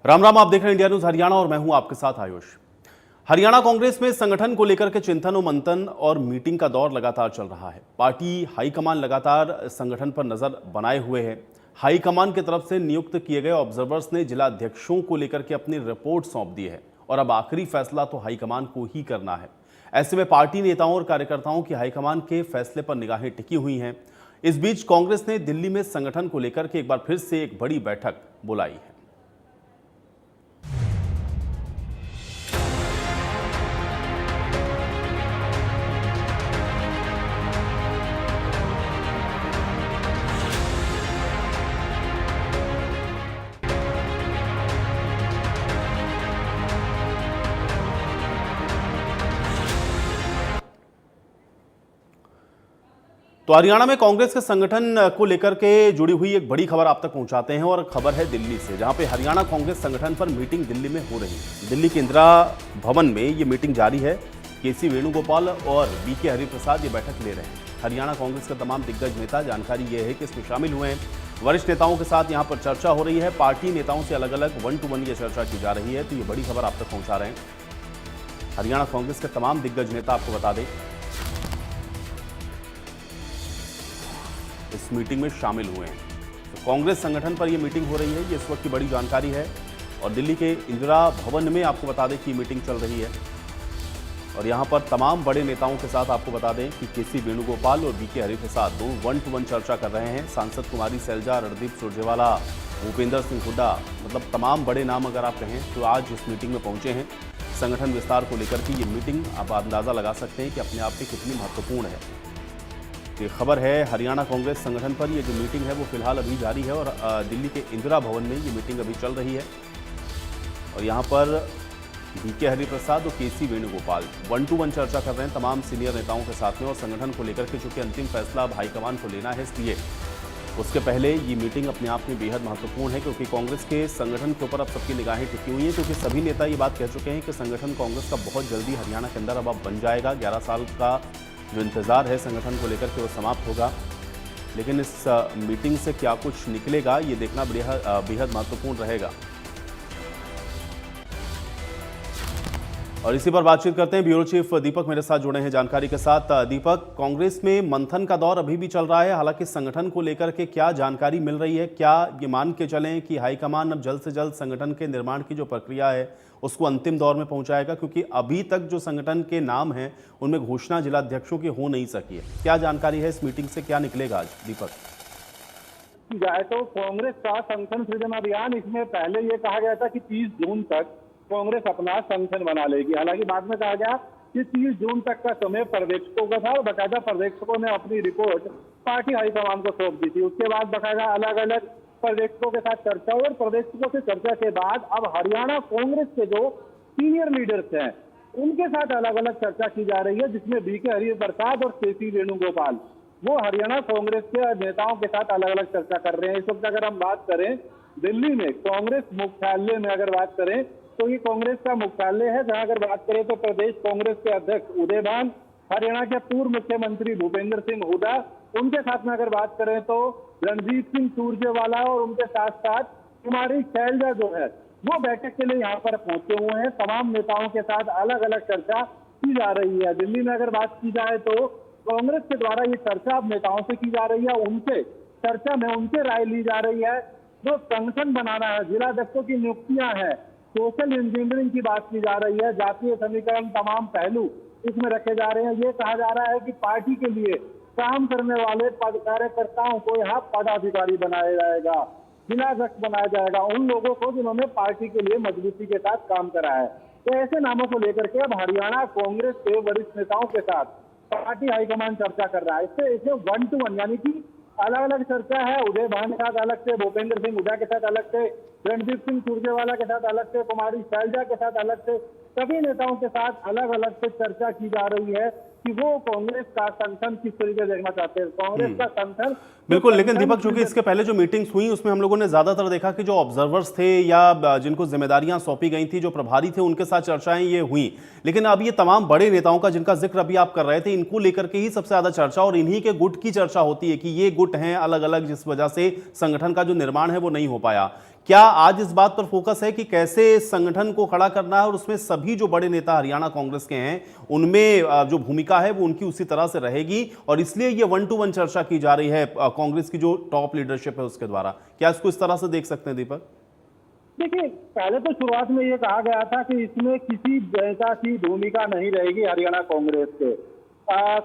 राम राम, आप देख रहे हैं इंडिया न्यूज हरियाणा और मैं हूं आपके साथ आयुष। हरियाणा कांग्रेस में संगठन को लेकर के चिंतन और मंथन और मीटिंग का दौर लगातार चल रहा है। पार्टी हाईकमान लगातार संगठन पर नजर बनाए हुए है। हाईकमान की तरफ से नियुक्त किए गए ऑब्जर्वर्स ने जिला अध्यक्षों को लेकर के अपनी रिपोर्ट सौंप दी है और अब आखिरी फैसला तो हाईकमान को ही करना है। ऐसे में पार्टी नेताओं और कार्यकर्ताओं की हाईकमान के फैसले पर निगाहें टिकी हुई हैं। इस बीच कांग्रेस ने दिल्ली में संगठन को लेकर के एक बार फिर से एक बड़ी बैठक बुलाई है। तो हरियाणा में कांग्रेस के संगठन को लेकर के जुड़ी हुई एक बड़ी खबर आप तक पहुंचाते हैं और खबर है दिल्ली से, जहां पे हरियाणा कांग्रेस संगठन पर मीटिंग दिल्ली में हो रही है। दिल्ली के इंदिरा भवन में ये मीटिंग जारी है। केसी वेणुगोपाल और बीके हरिप्रसाद ये बैठक ले रहे हैं। हरियाणा कांग्रेस के तमाम दिग्गज नेता, जानकारी ये है कि इसमें शामिल हुए हैं। वरिष्ठ नेताओं के साथ यहाँ पर चर्चा हो रही है। पार्टी नेताओं से अलग अलग 1 to 1 ये चर्चा की जा रही है। तो ये बड़ी खबर आप तक पहुंचा रहे हैं। हरियाणा कांग्रेस के तमाम दिग्गज नेता आपको बता दें इस मीटिंग में शामिल हुए हैं। तो कांग्रेस संगठन पर यह मीटिंग हो रही है, ये इस वक्त की बड़ी जानकारी है। और दिल्ली के इंदिरा भवन में आपको बता दें कि मीटिंग चल रही है और यहां पर तमाम बड़े नेताओं के साथ आपको बता दें कि केसी वेणुगोपाल और बीके हरिप्रसाद दोनों 1 to 1 चर्चा कर रहे हैं। सांसद कुमारी सैलजा, रणदीप सुरजेवाला, भूपेंद्र सिंह हुड्डा, मतलब तमाम बड़े नाम अगर आप कहें तो आज इस मीटिंग में पहुंचे हैं। संगठन विस्तार को लेकर की ये मीटिंग आप अंदाजा लगा सकते हैं कि अपने आप में कितनी महत्वपूर्ण है। ये खबर है हरियाणा कांग्रेस संगठन पर। ये जो मीटिंग है वो फिलहाल अभी जारी है और दिल्ली के इंदिरा भवन में ये मीटिंग अभी चल रही है। और यहाँ पर बीके हरिप्रसाद और केसी वेणुगोपाल 1 to 1 चर्चा कर रहे हैं तमाम सीनियर नेताओं के साथ में। और संगठन को लेकर के चूंकि अंतिम फैसला अब हाईकमान को लेना है, इसलिए उसके पहले ये मीटिंग अपने आप में बेहद महत्वपूर्ण है, क्योंकि कांग्रेस के संगठन के ऊपर अब सबकी निगाहें टिकी हुई हैं। क्योंकि सभी नेता ये बात कह चुके हैं कि संगठन कांग्रेस का बहुत जल्दी हरियाणा के अंदर अब बन जाएगा। 11 साल का जो इंतज़ार है संगठन को लेकर के वो समाप्त होगा। लेकिन इस मीटिंग से क्या कुछ निकलेगा ये देखना बेहद महत्वपूर्ण रहेगा। और इसी पर बातचीत करते हैं। ब्यूरो चीफ दीपक मेरे साथ जुड़े हैं जानकारी के साथ। दीपक, कांग्रेस में मंथन का दौर अभी भी चल रहा है, हालांकि संगठन को लेकर के क्या जानकारी मिल रही है? क्या ये मान के चलें कि हाईकमान अब जल्द से जल्द संगठन के निर्माण की जो प्रक्रिया है उसको अंतिम दौर में पहुंचाएगा? क्योंकि अभी तक जो संगठन के नाम हैं उनमें घोषणा जिलाध्यक्षों की हो नहीं सकी है। क्या जानकारी है इस मीटिंग से, क्या निकलेगा आज? दीपक जाए तो कांग्रेस का संगठन सृजन अभियान, इसमें पहले ये कहा गया था कि 30 जून तक कांग्रेस अपना संगठन बना लेगी। हालांकि बाद में कहा गया कि 30 जून तक का समय पर्यवेक्षकों का था और बाकायदा पर्यवेक्षकों ने अपनी रिपोर्ट पार्टी हाईकमान को सौंप दी थी। उसके बाद बाकायदा अलग अलग पर्यवेक्षकों के साथ चर्चा हुई और पर्यवेक्षकों से चर्चा के बाद अब हरियाणा कांग्रेस के जो सीनियर लीडर्स हैं उनके साथ अलग अलग चर्चा की जा रही है, जिसमें बीके हरिप्रसाद और केसी वेणुगोपाल वो हरियाणा कांग्रेस के नेताओं के साथ अलग अलग चर्चा कर रहे हैं। इस वक्त अगर हम बात करें दिल्ली में कांग्रेस मुख्यालय में अगर बात करें तो ये कांग्रेस का मुख्यालय है, जहां अगर बात करें तो प्रदेश कांग्रेस के अध्यक्ष उदय भान, हरियाणा के पूर्व मुख्यमंत्री भूपेंद्र सिंह हुड्डा, उनके साथ में अगर बात करें तो रणदीप सिंह सुरजेवाला और उनके साथ साथ कुमारी शैलजा जो है वो बैठक के लिए यहाँ पर पहुंचे हुए हैं। तमाम नेताओं के साथ अलग अलग चर्चा की जा रही है। दिल्ली में अगर बात की जाए तो कांग्रेस के द्वारा ये चर्चा अब नेताओं से की जा रही है, उनसे चर्चा में उनसे राय ली जा रही है। जो संगठन बनाना है, जिलाध्यक्षों की नियुक्तियां हैं, सोशल इंजीनियरिंग की बात की जा रही है, जातीय समीकरण, तमाम पहलू इसमें रखे जा रहे हैं। ये कहा जा रहा है कि पार्टी के लिए काम करने वाले कार्यकर्ताओं को यहाँ पदाधिकारी बनाया जाएगा, जिलाध्यक्ष बनाया जाएगा, उन लोगों को जिन्होंने पार्टी के लिए मजबूती के साथ काम करा है। तो ऐसे नामों को लेकर के अब हरियाणा कांग्रेस के वरिष्ठ नेताओं के साथ पार्टी हाईकमान चर्चा कर रहा है। इससे 1 to 1 यानी कि अलग अलग चर्चा है। उदय भान के साथ अलग से, भूपेंद्र सिंह हुड्डा के साथ अलग से, रणदीप सिंह सुरजेवाला के साथ अलग से, कुमारी शैलजा के साथ अलग से, सभी नेताओं के साथ अलग अलग से चर्चा की जा रही है। कि वो कांग्रेस का संगठन किस तरीके से देखना चाहते हैं। कांग्रेस का संगठन बिल्कुल, लेकिन दीपक, चूंकि इसके पहले जो मीटिंग्स हुई उसमें हम लोगों ने ज्यादातर देखा कि जो ऑब्जर्वर्स थे या जिनको जिम्मेदारियां सौंपी गई थी, जो प्रभारी थे, उनके साथ चर्चाएं ये हुई। लेकिन अब ये तमाम बड़े नेताओं का जिनका जिक्र अभी आप कर रहे थे, इनको लेकर के ही सबसे ज्यादा चर्चा और इन्हीं के गुट की चर्चा होती है कि ये गुट हैं अलग अलग, जिस वजह से संगठन का जो निर्माण है वो नहीं हो पाया। क्या आज इस बात पर फोकस है कि कैसे संगठन को खड़ा करना है और उसमें सभी जो बड़े नेता हरियाणा कांग्रेस के हैं उनमें जो भूमिका है वो उनकी उसी तरह से रहेगी, और इसलिए ये 1 to 1 चर्चा की जा रही है कांग्रेस की जो टॉप लीडरशिप है उसके द्वारा? क्या इसको इस तरह से देख सकते हैं दीपक? देखिए, पहले तो शुरुआत में ये कहा गया था कि इसमें किसी नेता की भूमिका नहीं रहेगी हरियाणा कांग्रेस के।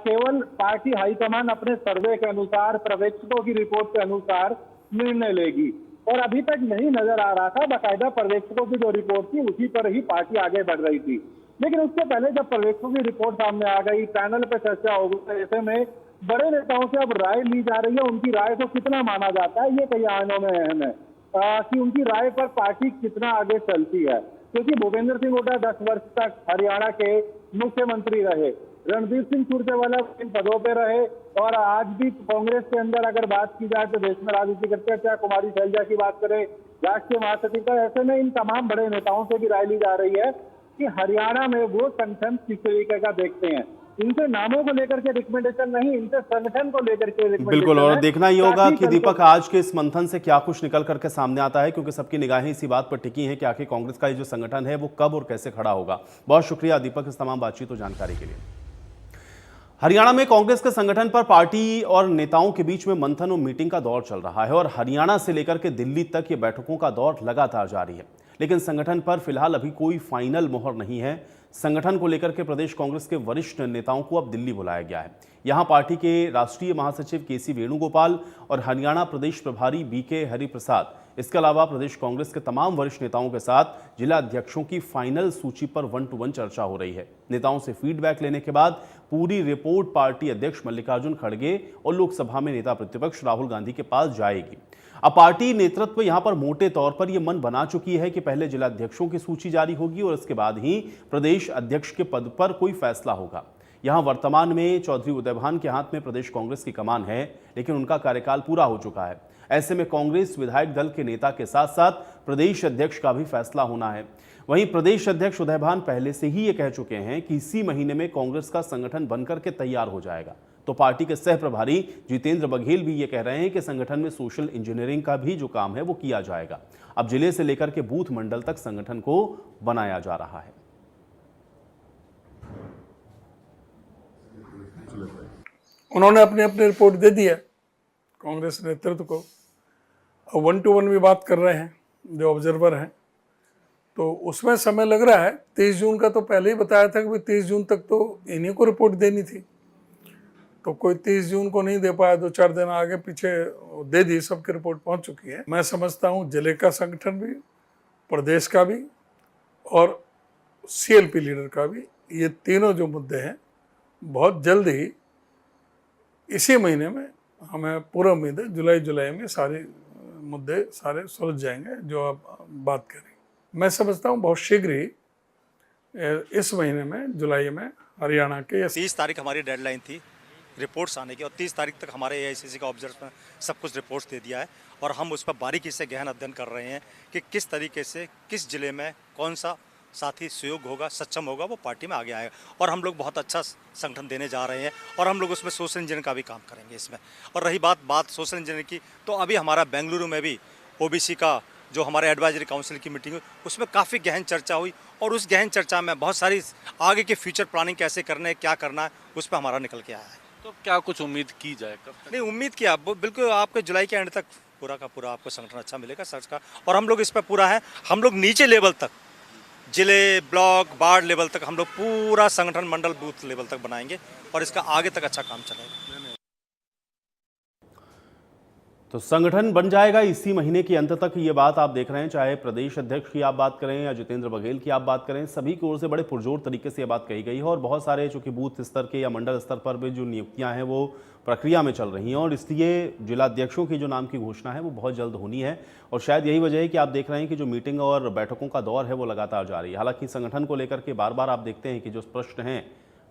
केवल पार्टी हाईकमान अपने सर्वे के अनुसार, पर्यवेक्षकों की रिपोर्ट के अनुसार निर्णय लेगी, और अभी तक नहीं नजर आ रहा था। बाकायदा पर्यवेक्षकों की जो रिपोर्ट थी उसी पर ही पार्टी आगे बढ़ रही थी। लेकिन उससे पहले जब पर्यवेक्षकों की रिपोर्ट सामने आ गई, पैनल पे चर्चा हो गई, ऐसे में बड़े नेताओं से अब राय ली जा रही है। उनकी राय को कितना माना जाता है ये कई आयामों में अहम है, कि उनकी राय पर पार्टी कितना आगे चलती है। क्योंकि भूपेंद्र सिंह हुड्डा 10 वर्ष तक हरियाणा के मुख्यमंत्री रहे, रणदीप सिंह सुरजेवाला इन पदों पे रहे, और आज भी कांग्रेस के अंदर अगर बात की जाए तो देश में राजनीति करते हैं, चाहे कुमारी शैलजा की बात करें, राष्ट्रीय महासचिव का। ऐसे में इन तमाम बड़े नेताओं से भी राय ली जा रही है कि हरियाणा में वो संगठन किस तरीके का देखते हैं। इनसे नामों को लेकर के रिकमेंडेशन नहीं, इनसे संगठन को लेकर के रिकमेंडेशन। बिल्कुल, और देखना ये होगा कि दीपक आज के इस मंथन से क्या कुछ निकल करके सामने आता है, क्योंकि सबकी निगाहें इसी बात पर टिकी हैं कि आखिर कांग्रेस का ये जो संगठन है वो कब और कैसे खड़ा होगा। बहुत शुक्रिया दीपक इस तमाम बातचीत और जानकारी के लिए। हरियाणा में कांग्रेस के संगठन पर पार्टी और नेताओं के बीच में मंथन और मीटिंग का दौर चल रहा है, और हरियाणा से लेकर के दिल्ली तक ये बैठकों का दौर लगातार जारी है। लेकिन संगठन पर फिलहाल अभी कोई फाइनल मोहर नहीं है। संगठन को लेकर के प्रदेश कांग्रेस के वरिष्ठ नेताओं को अब दिल्ली बुलाया गया है। यहां पार्टी के राष्ट्रीय महासचिव केसी वेणुगोपाल और हरियाणा प्रदेश प्रभारी बीके हरिप्रसाद, इसके अलावा प्रदेश कांग्रेस के तमाम वरिष्ठ नेताओं के साथ जिला अध्यक्षों की फाइनल सूची पर 1 to 1 चर्चा हो रही है। नेताओं से फीडबैक लेने के बाद पूरी रिपोर्ट पार्टी अध्यक्ष मल्लिकार्जुन खड़गे और लोकसभा में नेता प्रतिपक्ष राहुल गांधी के पास जाएगी। अब पार्टी नेतृत्व यहां पर मोटे तौर पर यह मन बना चुकी है कि पहले जिला अध्यक्षों की सूची जारी होगी और इसके बाद ही प्रदेश अध्यक्ष के पद पर कोई फैसला होगा। यहां वर्तमान में चौधरी उदयभान के हाथ में प्रदेश कांग्रेस की कमान है, लेकिन उनका कार्यकाल पूरा हो चुका है। ऐसे में कांग्रेस विधायक दल के नेता के साथ साथ प्रदेश अध्यक्ष का भी फैसला होना है। वहीं प्रदेश अध्यक्ष उदयभान पहले से ही ये कह चुके हैं कि इसी महीने में कांग्रेस का संगठन बनकर के तैयार हो जाएगा। तो पार्टी के सह प्रभारी जितेंद्र बघेल भी ये कह रहे हैं कि संगठन में सोशल इंजीनियरिंग का भी जो काम है वो किया जाएगा। अब जिले से लेकर के बूथ मंडल तक संगठन को बनाया जा रहा है। उन्होंने अपनी अपनी रिपोर्ट दे दी है कांग्रेस नेतृत्व को। अब 1 to 1 भी बात कर रहे हैं जो ऑब्जर्वर हैं, तो उसमें समय लग रहा है। 23 जून का तो पहले ही बताया था कि 23 जून तक तो इन्हीं को रिपोर्ट देनी थी, तो कोई 23 जून को नहीं दे पाया, 2-4 दिन आगे पीछे दे दी, सबकी रिपोर्ट पहुंच चुकी है। मैं समझता हूं जिले का संगठन भी, प्रदेश का भी और सीएलपी लीडर का भी, ये तीनों जो मुद्दे हैं बहुत जल्द ही इसी महीने में हमें पूरा उम्मीद है जुलाई में सारे मुद्दे सारे सुलझ जाएंगे जो आप बात करें। मैं समझता हूँ बहुत शीघ्र ही इस महीने में जुलाई में हरियाणा के 30 तारीख हमारी डेडलाइन थी रिपोर्ट्स आने की, और 30 तारीख तक हमारे एआईसीसी का ऑब्जर्वर ने सब कुछ रिपोर्ट्स दे दिया है, और हम उस पर बारीकी से गहन अध्ययन कर रहे हैं कि किस तरीके से किस जिले में कौन सा साथी सहयोग होगा, सक्षम होगा, वो पार्टी में आगे आएगा। और हम लोग बहुत अच्छा संगठन देने जा रहे हैं, और हम लोग उसमें सोशल इंजीनियर का भी काम करेंगे इसमें। और रही बात सोशल इंजीनियर की, तो अभी हमारा बेंगलुरु में भी ओबीसी का जो हमारे एडवाइजरी काउंसिल की मीटिंग हुई, उसमें काफ़ी गहन चर्चा हुई, और उस गहन चर्चा में बहुत सारी आगे के फ्यूचर प्लानिंग कैसे करना है, क्या करना है, उस पर हमारा निकल के आया है। तो क्या कुछ उम्मीद की जाए कब तक? नहीं, उम्मीद किया बिल्कुल आपके जुलाई के एंड तक पूरा का पूरा आपको संगठन अच्छा मिलेगा सर्च का, और हम लोग इस पर पूरा है। हम लोग नीचे लेवल तक, जिले, ब्लॉक, वार्ड लेवल तक हम लोग पूरा संगठन मंडल बूथ लेवल तक बनाएंगे, और इसका आगे तक अच्छा काम चलेगा। तो संगठन बन जाएगा इसी महीने के अंत तक, ये बात आप देख रहे हैं। चाहे प्रदेश अध्यक्ष की आप बात करें या जितेंद्र बघेल की आप बात करें, सभी की ओर से बड़े पुरजोर तरीके से ये बात कही गई है, और बहुत सारे चूंकि बूथ स्तर के या मंडल स्तर पर भी जो नियुक्तियां हैं वो प्रक्रिया में चल रही हैं, और इसलिए जिलाध्यक्षों की जो नाम की घोषणा है वो बहुत जल्द होनी है। और शायद यही वजह है कि आप देख रहे हैं कि जो मीटिंग और बैठकों का दौर है वो लगातार जारी है। हालांकि संगठन को लेकर के बार बार आप देखते हैं कि जो प्रश्न हैं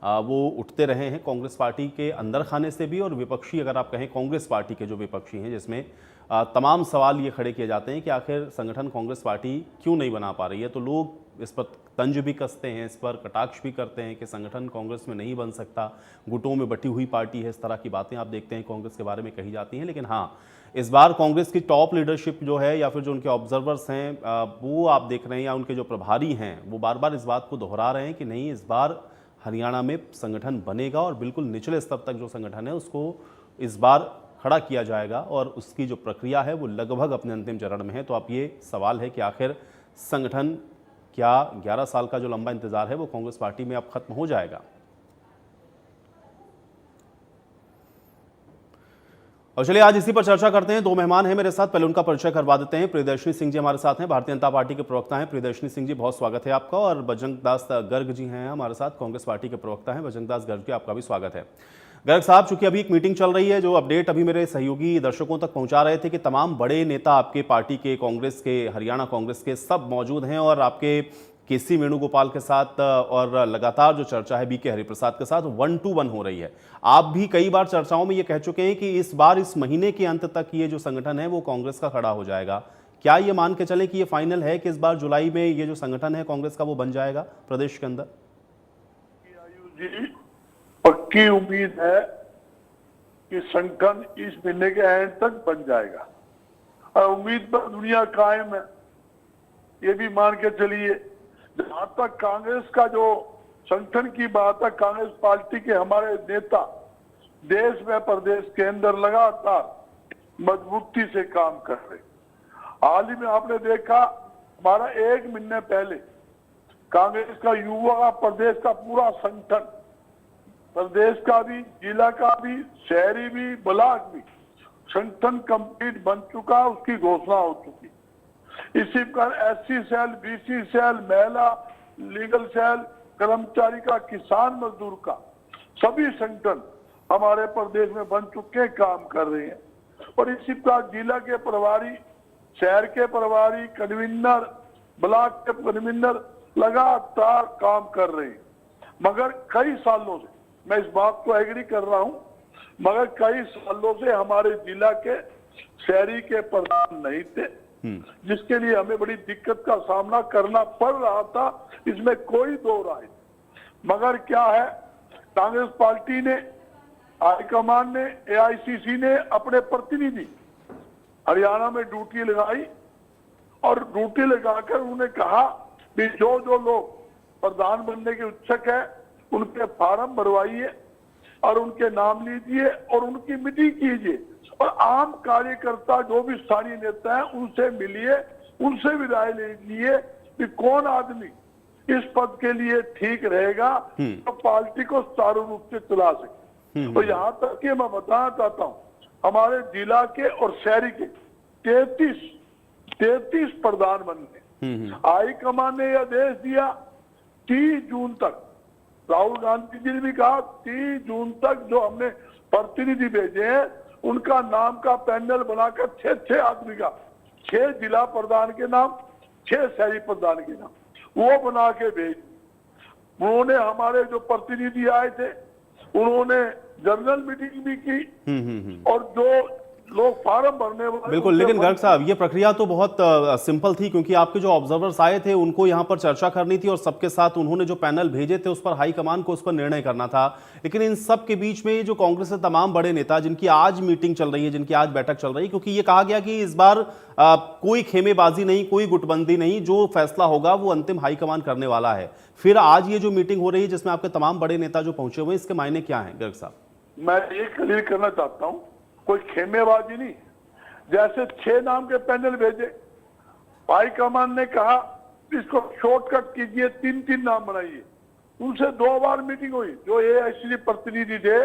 वो उठते रहे हैं कांग्रेस पार्टी के अंदर खाने से भी, और विपक्षी अगर आप कहें कांग्रेस पार्टी के जो विपक्षी हैं, जिसमें तमाम सवाल ये खड़े किए जाते हैं कि आखिर संगठन कांग्रेस पार्टी क्यों नहीं बना पा रही है। तो लोग इस पर तंज भी कसते हैं, इस पर कटाक्ष भी करते हैं कि संगठन कांग्रेस में नहीं बन सकता, गुटों में बटी हुई पार्टी है, इस तरह की बातें आप देखते हैं कांग्रेस के बारे में कही जाती हैं। लेकिन हाँ, इस बार कांग्रेस की टॉप लीडरशिप जो है, या फिर जो उनके ऑब्जर्वर्स हैं, वो आप देख रहे हैं, या उनके जो प्रभारी हैं, वो बार बार इस बात को दोहरा रहे हैं कि नहीं, इस बार हरियाणा में संगठन बनेगा और बिल्कुल निचले स्तर तक जो संगठन है उसको इस बार खड़ा किया जाएगा, और उसकी जो प्रक्रिया है वो लगभग अपने अंतिम चरण में है। तो अब ये सवाल है कि आखिर संगठन क्या 11 साल का जो लंबा इंतजार है वो कांग्रेस पार्टी में अब खत्म हो जाएगा। और चलिए आज इसी पर चर्चा करते हैं। दो मेहमान हैं मेरे साथ, पहले उनका परिचय करवा देते हैं। प्रियदर्शनी सिंह जी हमारे साथ हैं, भारतीय जनता पार्टी के प्रवक्ता हैं। प्रियदर्शनी सिंह जी, बहुत स्वागत है आपका। और बजरंग दास गर्ग जी हैं हमारे साथ, कांग्रेस पार्टी के प्रवक्ता हैं। बजरंग दास गर्ग जी, आपका भी स्वागत है। गर्ग साहब, चूंकि अभी एक मीटिंग चल रही है, जो अपडेट अभी मेरे सहयोगी दर्शकों तक पहुंचा रहे थे कि तमाम बड़े नेता आपके पार्टी के, कांग्रेस के, हरियाणा कांग्रेस के, सब मौजूद हैं, और आपके केसी वेणुगोपाल के साथ और लगातार जो चर्चा है बीके हरिप्रसाद के साथ 1-to-1 हो रही है। आप भी कई बार चर्चाओं में ये कह चुके हैं कि इस बार इस महीने के अंत तक ये जो संगठन है वो कांग्रेस का खड़ा हो जाएगा। क्या ये मान के चले कि ये फाइनल है कि इस बार जुलाई में ये जो संगठन है कांग्रेस का वो बन जाएगा प्रदेश के अंदर? पक्की उम्मीद है कि संगठन इस महीने के एंड तक बन जाएगा, और उम्मीद पर दुनिया कायम है। ये भी मान के चलिए, जहां तक कांग्रेस का जो संगठन की बात है, कांग्रेस पार्टी के हमारे नेता देश में प्रदेश के अंदर लगातार मजबूती से काम कर रहे। हाल ही में आपने देखा, हमारा 1 महीने पहले कांग्रेस का युवा प्रदेश का पूरा संगठन, प्रदेश का भी, जिला का भी, शहरी भी, ब्लॉक भी संगठन कंप्लीट बन चुका, उसकी घोषणा हो चुकी। इसी पर SC सेल, BC सेल, महिला लीगल सेल, कर्मचारी का, किसान मजदूर का, सभी संगठन हमारे प्रदेश में बन चुके, काम कर रहे हैं। और इसी प्रकार जिला के प्रभारी, शहर के प्रभारी, कन्वीनर, ब्लॉक के कन्वीनर लगातार काम कर रहे हैं। मगर कई सालों से, मैं इस बात को एग्री कर रहा हूं, मगर कई सालों से हमारे जिला के शहरी के प्रधान नहीं थे, जिसके लिए हमें बड़ी दिक्कत का सामना करना पड़ रहा था, इसमें कोई दो राय। मगर क्या है, कांग्रेस पार्टी ने, हाईकमान ने, AICC ने अपने प्रतिनिधि हरियाणा में ड्यूटी लगाई, और ड्यूटी लगाकर उन्होंने कहा कि जो जो लोग प्रधान बनने के इच्छुक है उनके फार्म भरवाइए और उनके नाम लीजिए और उनकी मीटिंग कीजिए, और आम कार्यकर्ता जो भी स्थानीय नेता हैं उनसे मिलिए, उनसे भी राय लीजिए कि कौन आदमी इस पद के लिए ठीक रहेगा, तो पार्टी को सुचारू रूप से चला सके। तो यहाँ तक कि मैं बताना चाहता हूँ, हमारे जिला के और शहरी के 33 प्रधान बनने, हाईकमान ने यह आदेश दिया 30 जून तक। राहुल गांधी जी ने भी कहा 30 जून तक जो हमने प्रतिनिधि भेजे हैं उनका नाम का पैनल बनाकर 6 आदमी का, 6 जिला प्रधान के नाम, 6 शहरी प्रधान के नाम वो बना के भेज। उन्होंने, हमारे जो प्रतिनिधि आए थे उन्होंने जनरल मीटिंग भी की, और जो लोग फार्म भरने वाले, बिल्कुल। लेकिन गर्ग साहब, ये प्रक्रिया तो बहुत सिंपल थी, क्योंकि आपके जो ऑब्जर्वर्स आए थे उनको यहाँ पर चर्चा करनी थी, और सबके साथ उन्होंने जो पैनल भेजे थे उस पर हाईकमान को उस पर निर्णय करना था। लेकिन इन सब के बीच में जो कांग्रेस के तमाम बड़े नेता, जिनकी आज मीटिंग चल रही है, जिनकी आज बैठक चल रही है, क्योंकि ये कहा गया कि इस बार कोई खेमेबाजी नहीं, कोई गुटबंदी नहीं, जो फैसला होगा वो अंतिम हाईकमान करने वाला है। फिर आज ये जो मीटिंग हो रही है जिसमें आपके तमाम बड़े नेता जो पहुंचे हुए हैं, इसके मायने क्या है गर्ग साहब? मैं ये क्लियर करना चाहता हूँ, कोई खेमेबाजी नहीं। जैसे 6 नाम के पैनल भेजे, हाईकमान ने कहा इसको शॉर्टकट कीजिए, 3 नाम बनाइए। उनसे 2 बार मीटिंग हुई, जो AICC प्रतिनिधि थे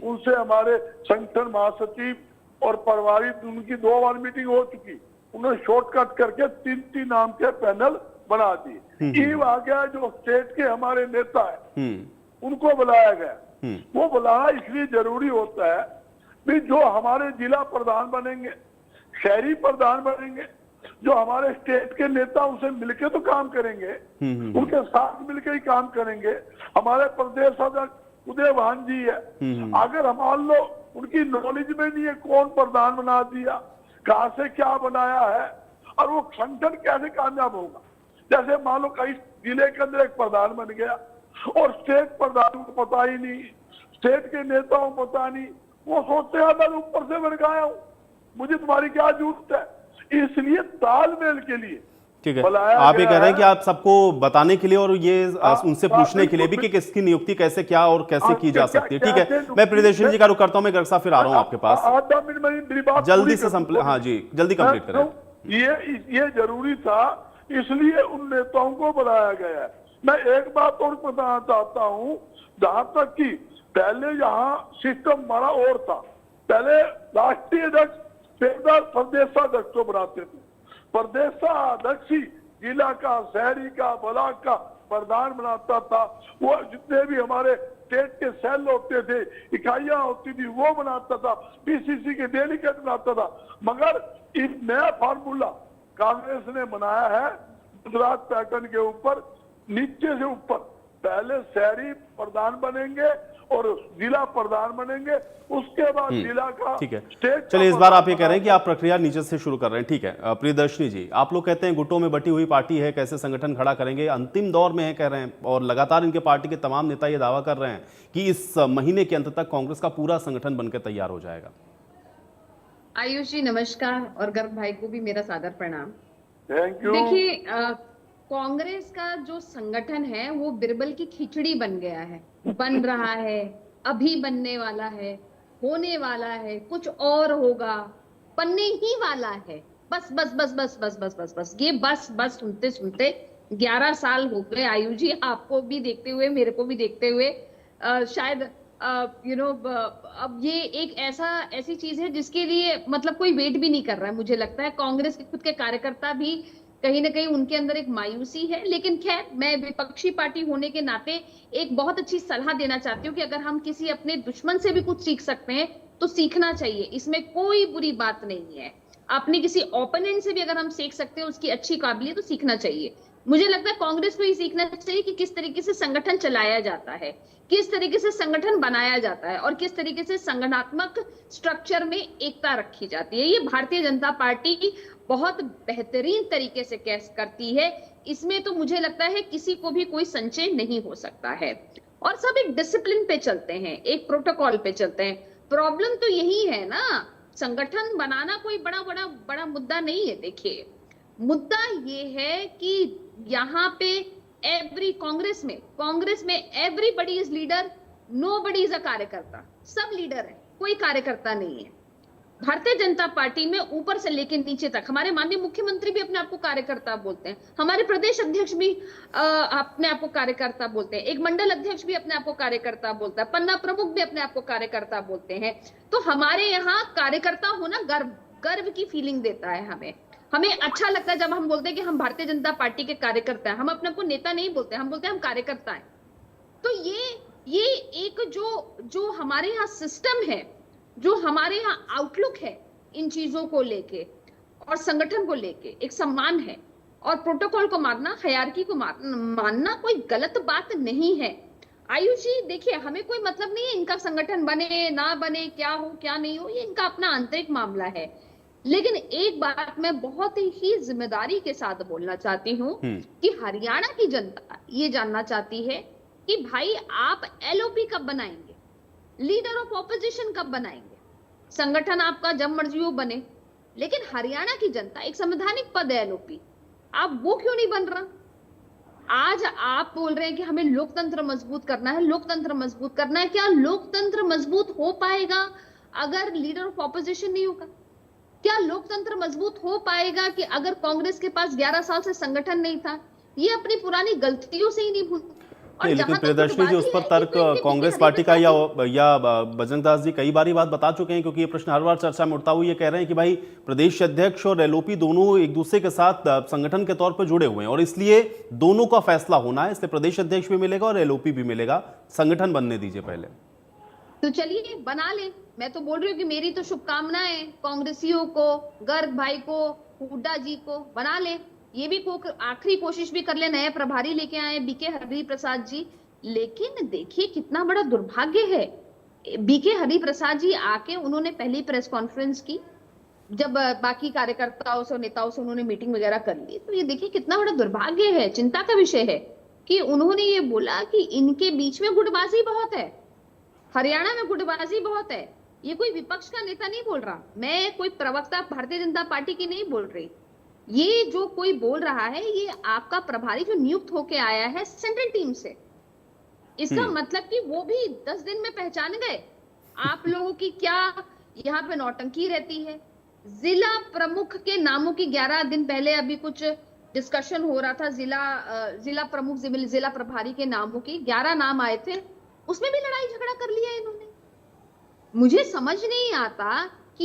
उनसे हमारे संगठन महासचिव और प्रभारी, उनकी 2 बार मीटिंग हो चुकी। उन्होंने शॉर्टकट करके 3 नाम के पैनल बना दिए। ईव आ गया, जो स्टेट के हमारे नेता है उनको बुलाया गया। वो बुलाना इसलिए जरूरी होता है भी जो हमारे जिला प्रधान बनेंगे, शहरी प्रधान बनेंगे, जो हमारे स्टेट के नेता उनसे मिलके तो काम करेंगे, उनके साथ मिलकर ही काम करेंगे। हमारे प्रदेश अध्यक्ष उदयभान जी है। अगर हम मान लो उनकी नॉलेज में नहीं है कौन प्रधान बना दिया, कहां से क्या बनाया है, और वो संगठन कैसे कामयाब होगा। जैसे मान लो कई जिले के अंदर एक प्रधान बन गया और स्टेट प्रधान को पता ही नहीं, स्टेट के नेताओं को पता नहीं, वो सोचते हैं मैं ऊपर से बन गया हूं, मुझे तुम्हारी क्या जरूरत है। इसलिए तालमेल के लिए ठीक है, बुलाया आप ये गया कह रहे हैं है। कि आप सबको बताने के लिए और ये उनसे पूछने के लिए भी कि बिल्कुल। किसकी नियुक्ति कैसे क्या और कैसे की जा सकती है। ठीक है, कैसे मैं प्रियदर्शनी जी का रुख करता हूं, मैं गर्ग साहब फिर आ रहा हूं आपके पास। आधा मिनट में मेरी बात जल्दी पूरी से कर- हाँ जी, जल्दी कंप्लीट करें। ये जरूरी था, इसलिए उन नेताओं को बुलाया गया है। मैं एक बात और बताना चाहता हूं, जहां तक कि पहले यहाँ सिस्टम हमारा और था, पहले राष्ट्रीय अध्यक्ष प्रदेशाध्यक्ष को बनाते थे, प्रदेशाध्यक्ष ही जिला का, शहरी का, ब्लॉक का प्रधान बनाता था। वो जितने भी हमारे स्टेट के सेल होते थे, इकाइयां होती थी, वो बनाता था, पीसीसी के डेलीगेट बनाता था। मगर एक नया फार्मूला कांग्रेस ने बनाया है गुजरात पैटर्न के ऊपर, नीचे से ऊपर, पहले शहरी प्रधान बनेंगे और जिला प्रधान बनेंगे, उसके बाद जिला का ठीक है, स्टेट चलिए इस बार आप ये कह रहे हैं कि आप प्रक्रिया नीचे से शुरू कर रहे हैं। ठीक है, प्रियदर्शनी जी, आप लोग कहते हैं गुटों में बटी हुई पार्टी है, कैसे संगठन खड़ा करेंगे, अंतिम दौर में है कह रहे हैं, और लगातार इनके पार्टी के तमाम नेता ये दावा कर रहे हैं कि इस महीने के अंत तक कांग्रेस का पूरा संगठन बनकर तैयार हो जाएगा। आयुष जी नमस्कार, और गर्ग भाई को भी मेरा सादर प्रणाम। Thank you. देखिए, कांग्रेस का जो संगठन है वो बिरबल की खिचड़ी बन गया है, बन रहा है, अभी बनने वाला है, होने वाला है, कुछ और होगा, बनने ही वाला है। बस बस बस बस बस बस बस बस ये बस बस सुनते सुनते 11 साल हो गए आयु जी, आपको भी देखते हुए, मेरे को भी देखते हुए। शायद अब ये एक ऐसी चीज है जिसके लिए मतलब कोई वेट भी नहीं कर रहा है। मुझे लगता है कांग्रेस के खुद के कार्यकर्ता भी कहीं ना कहीं उनके अंदर एक मायूसी है। लेकिन खैर, मैं विपक्षी पार्टी होने के नाते एक बहुत अच्छी सलाह देना चाहती हूँ कि अगर हम किसी अपने दुश्मन से भी कुछ सीख सकते हैं तो सीखना चाहिए, इसमें कोई बुरी बात नहीं है। अपने किसी ओपोनेंट से भी अगर हम सीख सकते हैं उसकी अच्छी काबिलियत, तो सीखना चाहिए। मुझे लगता है कांग्रेस को ये सीखना चाहिए कि किस तरीके से संगठन चलाया जाता है, किस तरीके से संगठन बनाया जाता है, और किस तरीके से संगठनात्मक स्ट्रक्चर में एकता रखी जाती है। ये भारतीय जनता पार्टी बहुत बेहतरीन तरीके से कैसे करती है, इसमें तो मुझे लगता है किसी को भी कोई संशय नहीं हो सकता है। और सब एक डिसिप्लिन पे चलते हैं, एक प्रोटोकॉल पे चलते हैं। प्रॉब्लम तो यही है ना, संगठन बनाना कोई बड़ा मुद्दा नहीं है। देखिए, मुद्दा ये है कि यहाँ पे कांग्रेस में everybody is leader, nobody is a कार्यकर्ता। सब लीडर है, कोई कार्यकर्ता नहीं है। भारतीय जनता पार्टी में ऊपर से लेकर नीचे तक हमारे माननीय मुख्यमंत्री भी अपने आप को कार्यकर्ता बोलते हैं, हमारे प्रदेश अध्यक्ष भी अपने आप को कार्यकर्ता बोलते हैं, एक मंडल अध्यक्ष भी अपने आप को कार्यकर्ता बोलता है, पन्ना प्रमुख भी अपने आप को कार्यकर्ता बोलते हैं। तो हमारे यहाँ कार्यकर्ता होना गर्व की फीलिंग देता है। हमें अच्छा लगता है जब हम बोलते हैं कि हम भारतीय जनता पार्टी के कार्यकर्ता हैं। हम अपने आप को नेता नहीं बोलते, हम बोलते हैं हम कार्यकर्ता हैं। तो ये एक जो हमारे यहाँ सिस्टम है, जो हमारे यहाँ आउटलुक है इन चीजों को लेके और संगठन को लेके, एक सम्मान है। और प्रोटोकॉल को मानना, हायरार्की को मानना कोई गलत बात नहीं है। आयुष जी, देखिए, हमें कोई मतलब नहीं है इनका संगठन बने ना बने, क्या हो क्या नहीं हो, ये इनका अपना आंतरिक मामला है। लेकिन एक बात मैं बहुत ही जिम्मेदारी के साथ बोलना चाहती हूँ कि हरियाणा की जनता ये जानना चाहती है कि भाई आप एलओपी कब बनाएंगे, लीडर ऑफ ऑपोजिशन कब बनाएंगे। संगठन आपका जब मर्जी हो बने, लेकिन हरियाणा की जनता, एक संवैधानिक पद है एलओपी, आप वो क्यों नहीं बन रहा। आज आप बोल रहे हैं कि हमें लोकतंत्र मजबूत करना है, लोकतंत्र मजबूत करना है। क्या लोकतंत्र मजबूत हो पाएगा अगर लीडर ऑफ ऑपोजिशन नहीं होगा? क्या लोकतंत्र मजबूत हो पाएगा कि अगर कांग्रेस के पास 11 साल से संगठन नहीं था? ये अपनी पुरानी गलतियों से ही नहीं भूलता। नहीं, लेकिन प्रियदर्शनी जी, उस पर तर्क कांग्रेस पार्टी का या बजरंग दास जी कई बारी बात बता चुके हैं, क्योंकि ये प्रश्न हर बार चर्चा में उठता हुआ ये कह रहे हैं कि भाई प्रदेश अध्यक्ष और एलओपी दोनों एक दूसरे के साथ संगठन के तौर पर जुड़े हुए हैं और इसलिए दोनों का फैसला होना है, इसलिए प्रदेश अध्यक्ष भी मिलेगा और एलओपी भी मिलेगा। संगठन बनने दीजिए पहले। तो चलिए बना ले। मैं तो बोल रही हूँ कि मेरी तो शुभकामनाएं कांग्रेसियों को, गर्ग भाई को, हुड्डा जी को, बना ले। ये भी आखिरी कोशिश भी कर ले। नए प्रभारी लेके आए बीके हरि प्रसाद जी, लेकिन देखिए कितना बड़ा दुर्भाग्य है, बीके हरिप्रसाद जी आके उन्होंने पहली प्रेस कॉन्फ्रेंस की, जब बाकी कार्यकर्ताओं से नेताओं से उन्होंने मीटिंग वगैरह कर ली, तो ये देखिए कितना बड़ा दुर्भाग्य है, चिंता का विषय है कि उन्होंने ये बोला कि इनके बीच में गुटबाजी बहुत है, हरियाणा में गुटबाजी बहुत है। ये कोई विपक्ष का नेता नहीं बोल रहा, मैं कोई प्रवक्ता भारतीय जनता पार्टी की नहीं बोल रही, ये जो कोई बोल रहा है ये आपका प्रभारी जो नियुक्त होके आया है सेंट्रल टीम से। इसका मतलब कि वो भी 10 दिन में पहचान गए आप लोगों की क्या यहाँ पे नौटंकी रहती है। जिला प्रमुख के नामों की 11 दिन पहले अभी कुछ डिस्कशन हो रहा था, जिला प्रमुख जिला प्रभारी के नामों की 11 नाम आए थे, उसमें भी लड़ाई झगड़ा कर लिया इन्होंने। मुझे समझ नहीं आता कि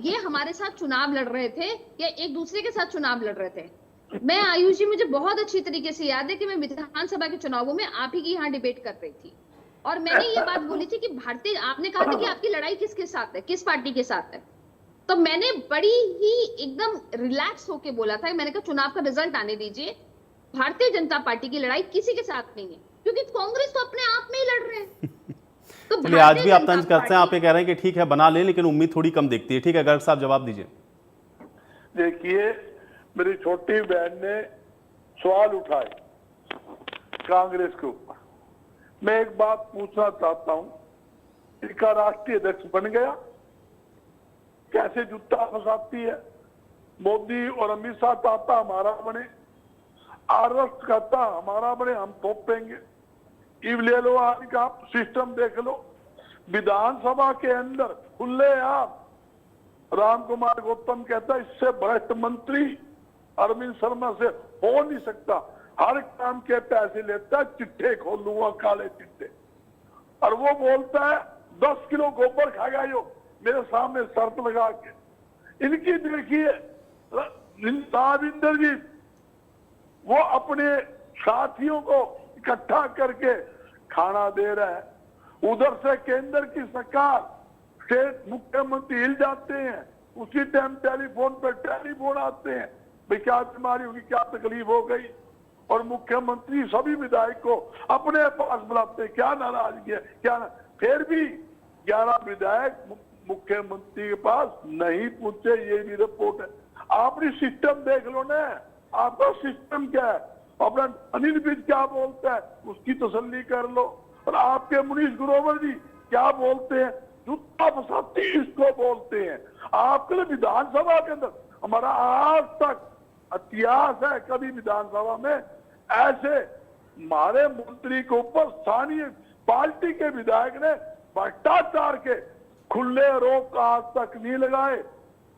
ये हमारे साथ चुनाव लड़ रहे थे या एक दूसरे के साथ चुनाव लड़ रहे थे। मैं आयुष जी, मुझे बहुत अच्छी तरीके से याद है कि मैं विधानसभा के चुनावों में आप ही की यहाँ डिबेट कर रही थी और मैंने ये बात बोली थी कि आपने कहा था कि आपकी लड़ाई किसके साथ है, किस पार्टी के साथ है, तो मैंने बड़ी ही एकदम रिलैक्स होके बोला था, मैंने कहा चुनाव का रिजल्ट आने दीजिए, भारतीय जनता पार्टी की लड़ाई किसी के साथ नहीं है, क्योंकि कांग्रेस तो अपने आप में ही लड़ रहे हैं। तो चलिए आज भी आप तंज करते हैं, आप ये कह रहे हैं कि ठीक है बना ले, लेकिन उम्मीद थोड़ी कम दिखती है। ठीक है गर्ग साहब जवाब दीजिए। देखिए, मेरी छोटी बहन ने सवाल उठाए कांग्रेस के ऊपर। मैं एक बात पूछना चाहता हूं, इनका राष्ट्रीय अध्यक्ष बन गया, कैसे जूता फंसाती है। मोदी और अमित शाह चाहता हमारा बने, आरएस कहता हमारा बने, हम तोपेंगे। इव ले लो, आज का सिस्टम देख लो, विधानसभा के अंदर खुले आप राम कुमार गौतम कहता इससे भ्रष्ट मंत्री अरविंद शर्मा से हो नहीं सकता, हर काम के पैसे लेता है, चिट्ठे खोल लूंगा काले चिट्ठे। और वो बोलता है 10 किलो गोबर खा गया यो मेरे सामने शर्त लगा के। इनकी देखिए साहब इंद्रजीत, वो अपने साथियों को इकट्ठा करके खाना दे रहा है, उधर से केंद्र की सरकार स्टेट मुख्यमंत्री हिल जाते हैं, उसी टाइम टेलीफोन आते हैं, भाई क्या बीमारी होगी, क्या तकलीफ हो गई, और मुख्यमंत्री सभी विधायक को अपने पास बुलाते, क्या नाराजगी है क्या फिर भी 11 विधायक मुख्यमंत्री के पास नहीं पूछे, ये भी रिपोर्ट है। आपने सिस्टम देख लो ना, आपका सिस्टम क्या है, अपना अनिल विज क्या बोलता है उसकी तसल्ली कर लो, और आपके मुनीष ग्रोवर जी क्या बोलते हैं, जूता फसाती इसको बोलते हैं। आपके लिए विधानसभा के अंदर हमारा आज तक इतिहास है, कभी विधानसभा में ऐसे हमारे मंत्री के ऊपर स्थानीय पार्टी के विधायक ने भ्रष्टाचार के खुले आरोप आज तक नहीं लगाए,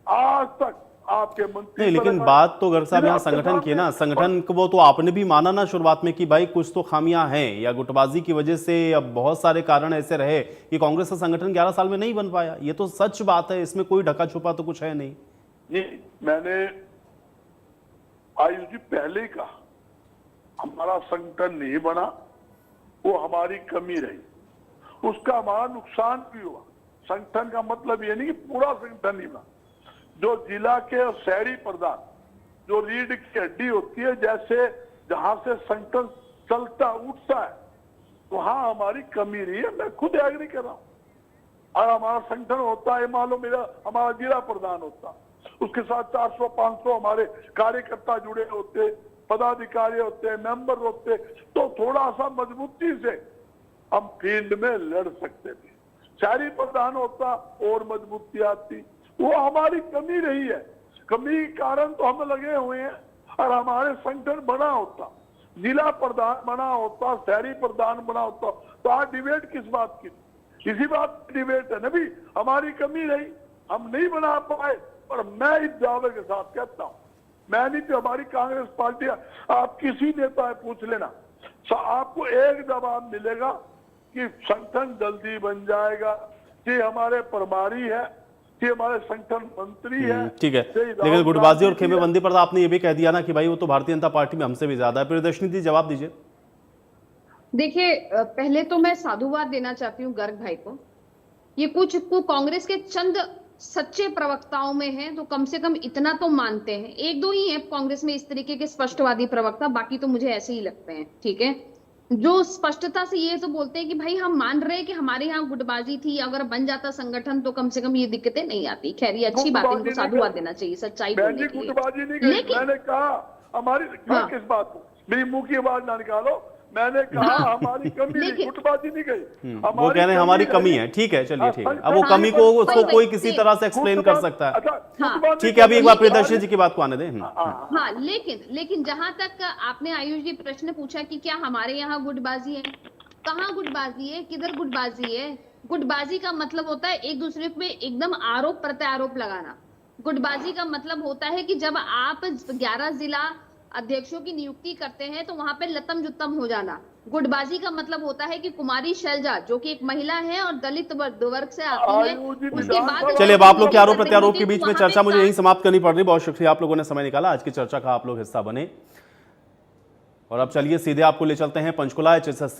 आज तक आपके मंत्री नहीं। लेकिन बात तो गर्ग साहब यहाँ संगठन की है ना, संगठन को वो तो आपने भी माना ना शुरुआत में कि भाई कुछ तो खामियां हैं, या गुटबाजी की वजह से अब बहुत सारे कारण ऐसे रहे कि कांग्रेस का संगठन 11 साल में नहीं बन पाया। ये तो सच बात है, इसमें कोई ढका छुपा तो कुछ है नहीं। जी, मैंने आयुष जी पहले ही कहा, हमारा संगठन नहीं बना, वो हमारी कमी रही, उसका हमारा नुकसान भी हुआ। संगठन का मतलब ये नहीं कि पूरा संगठन नहीं बना, जो जिला के शहरी प्रधान जो रीढ़ की हड्डी होती है, जैसे जहां से संगठन चलता उठता है, वहां हमारी कमी नहीं है, मैं खुद एग्री कर रहा हूं। और हमारा संगठन होता है, मान लो हमारा जिला प्रधान होता, उसके साथ 400-500 हमारे कार्यकर्ता जुड़े होते, पदाधिकारी होते, मेंबर होते, तो थोड़ा सा मजबूती से हम फील्ड में लड़ सकते थे। शहरी प्रधान होता और मजबूती आती, वो हमारी कमी रही है, कमी के कारण तो हम लगे हुए हैं। और हमारे संगठन बना होता, जिला प्रधान बना होता, शहरी प्रधान बना होता, तो आज डिबेट किस बात की, इसी बात की डिबेट है ना भी, हमारी कमी रही, हम नहीं बना पाए। और मैं इस दावे के साथ कहता हूं, मैं नहीं तो हमारी कांग्रेस पार्टी, आप किसी नेता है पूछ लेना, आपको एक जवाब मिलेगा कि संगठन जल्दी बन जाएगा, कि हमारे प्रभारी है, कि हमारे संगठन मंत्री है। ठीक है, लेकिन गुटबाजी और खेमेबंदी पर आपने ये भी कह दिया ना कि भाई वो तो भारतीय जनता पार्टी में हमसे भी ज्यादा है। प्रियदर्शनी जी जवाब दीजिए। देखिए, पहले तो मैं साधुवाद देना चाहती हूँ गर्ग भाई को, ये कुछ कांग्रेस के चंद सच्चे प्रवक्ताओं में हैं तो कम से कम इतना तो मानते हैं, 1-2 ही हैं कांग्रेस में इस तरीके के स्पष्टवादी प्रवक्ता, बाकी तो मुझे ऐसे ही लगते हैं, ठीक है। जो स्पष्टता से ये तो बोलते हैं कि भाई हम मान रहे हैं कि हमारे यहाँ गुटबाजी थी, अगर बन जाता संगठन तो कम से कम ये दिक्कतें नहीं आती। खैर ये अच्छी बात है, इनको साधुवाद देना चाहिए सच्चाई बोलने के लिए। गुटबाजी नहीं गई, लेकिन मैंने कहा हमारी हाँ। किस बात को, मेरी मुंह की आवाज ना निकालो, मैंने कहा हाँ। हमारी कमी नहीं, लेकिन- गुटबाजी नहीं गई। वो कह रहे हैं हमारी कमी है, ठीक है, चलिए ठीक है। अब वो हाँ, कमी को उसको वही- कोई वही- किसी तरह से एक्सप्लेन कर सकता है। हाँ। ठीक है, अभी एक बार प्रियदर्शी जी की बात को आने दें। हाँ, लेकिन जहां तक आपने आयुष जी प्रश्न पूछा कि क्या हमारे यहाँ गुटबाजी है, कहाँ गुटबाजी है, किधर गुटबाजी है? गुटबाजी का मतलब होता है एक दूसरे पे एकदम आरोप प्रत्यारोप लगाना। गुटबाजी का मतलब होता है कि जब आप 11 जिला अध्यक्षों की नियुक्ति करते हैं तो वहां पे लतम जुत्तम हो जाना। गुटबाजी का मतलब होता है कि कुमारी शैलजा जो कि एक महिला है और दलित वर्ग से आती है, उसके बाद चलिए, अब आप लोग के आरोप प्रत्यारोप के बीच में चर्चा मुझे यहीं समाप्त करनी पड़ रही। बहुत शुक्रिया, आप लोगों ने समय निकाला, आज की चर्चा का आप लोग हिस्सा बने। और अब चलिए सीधे आपको ले चलते हैं पंचकुला HSSC